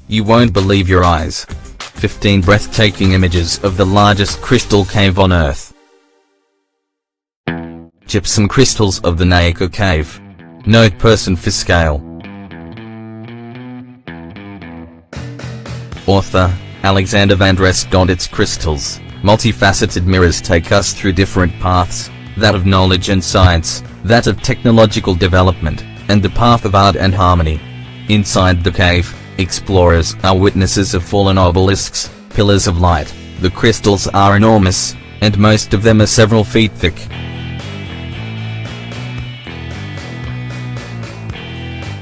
You won't believe your eyes. 15 breathtaking images of the largest crystal cave on Earth. Gypsum crystals of the Naka Cave. Note person for scale. Author, Alexander Vandrest. Its crystals, multifaceted mirrors take us through different paths, that of knowledge and science, that of technological development, and the path of art and harmony. Inside the cave, explorers are witnesses of fallen obelisks, pillars of light. The crystals are enormous, and most of them are several feet thick.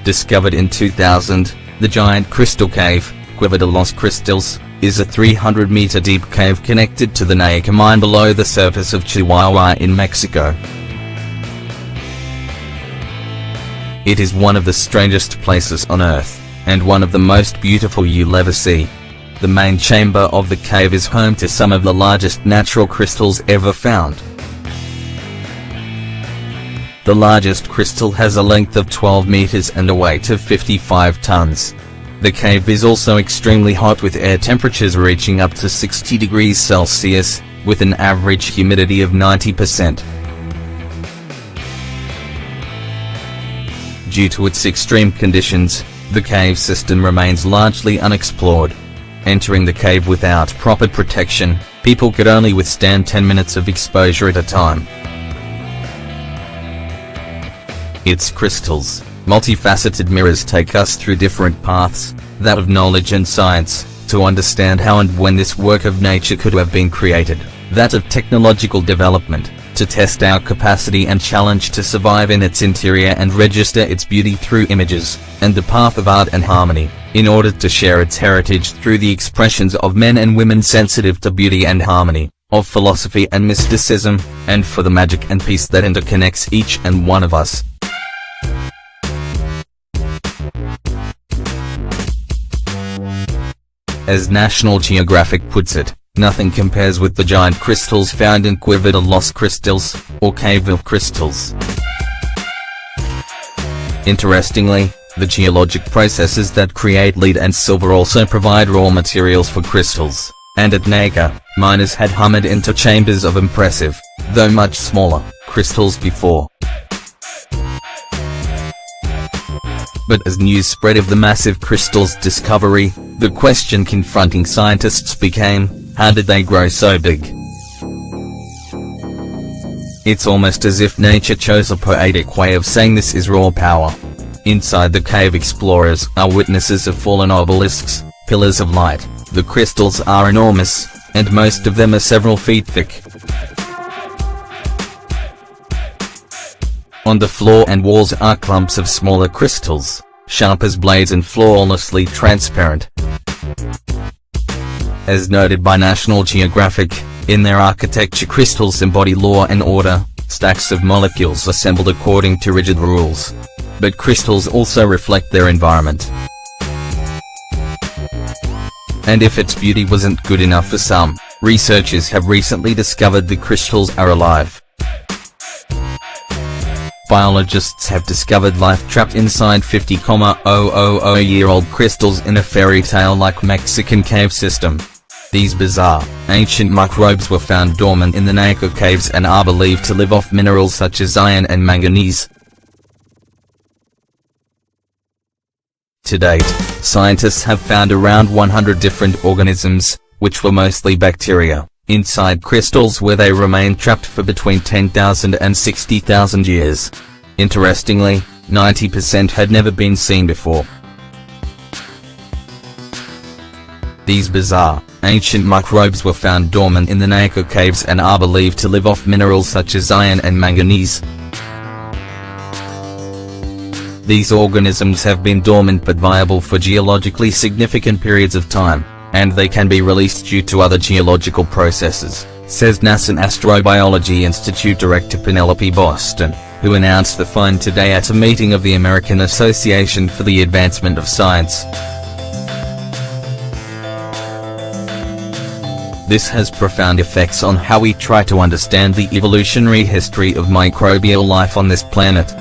Discovered in 2000, the giant crystal cave, Cueva de los Cristales, is a 300-meter deep cave connected to the Naka mine below the surface of Chihuahua in Mexico. It is one of the strangest places on Earth, and one of the most beautiful you'll ever see. The main chamber of the cave is home to some of the largest natural crystals ever found. The largest crystal has a length of 12 meters and a weight of 55 tons. The cave is also extremely hot, with air temperatures reaching up to 60 degrees Celsius, with an average humidity of 90%. Due to its extreme conditions, the cave system remains largely unexplored. Entering the cave without proper protection, people could only withstand 10 minutes of exposure at a time. Its crystals, multifaceted mirrors take us through different paths, that of knowledge and science, to understand how and when this work of nature could have been created, that of technological development, to test our capacity and challenge to survive in its interior and register its beauty through images, and the path of art and harmony, in order to share its heritage through the expressions of men and women sensitive to beauty and harmony, of philosophy and mysticism, and for the magic and peace that interconnects each and one of us. As National Geographic puts it, nothing compares with the giant crystals found in Cueva de los Cristales, or Cave of Crystals. Interestingly, the geologic processes that create lead and silver also provide raw materials for crystals, and at Naka, miners had hammered into chambers of impressive, though much smaller, crystals before. But as news spread of the massive crystals' discovery, the question confronting scientists became, how did they grow so big? It's almost as if nature chose a poetic way of saying this is raw power. Inside the cave, explorers are witnesses of fallen obelisks, pillars of light. The crystals are enormous, and most of them are several feet thick. On the floor and walls are clumps of smaller crystals, sharp as blades and flawlessly transparent. As noted by National Geographic, in their architecture, crystals embody law and order, stacks of molecules assembled according to rigid rules. But crystals also reflect their environment. And if its beauty wasn't good enough for some, researchers have recently discovered the crystals are alive. Biologists have discovered life trapped inside 50,000-year-old crystals in a fairy tale-like Mexican cave system. These bizarre, ancient microbes were found dormant in the Naka caves and are believed to live off minerals such as iron and manganese. To date, scientists have found around 100 different organisms, which were mostly bacteria, inside crystals where they remain trapped for between 10,000 and 60,000 years. Interestingly, 90% had never been seen before. These bizarre, ancient microbes were found dormant in the Naka caves and are believed to live off minerals such as iron and manganese. These organisms have been dormant but viable for geologically significant periods of time, and they can be released due to other geological processes, says NASA Astrobiology Institute Director Penelope Boston, who announced the find today at a meeting of the American Association for the Advancement of Science. This has profound effects on how we try to understand the evolutionary history of microbial life on this planet.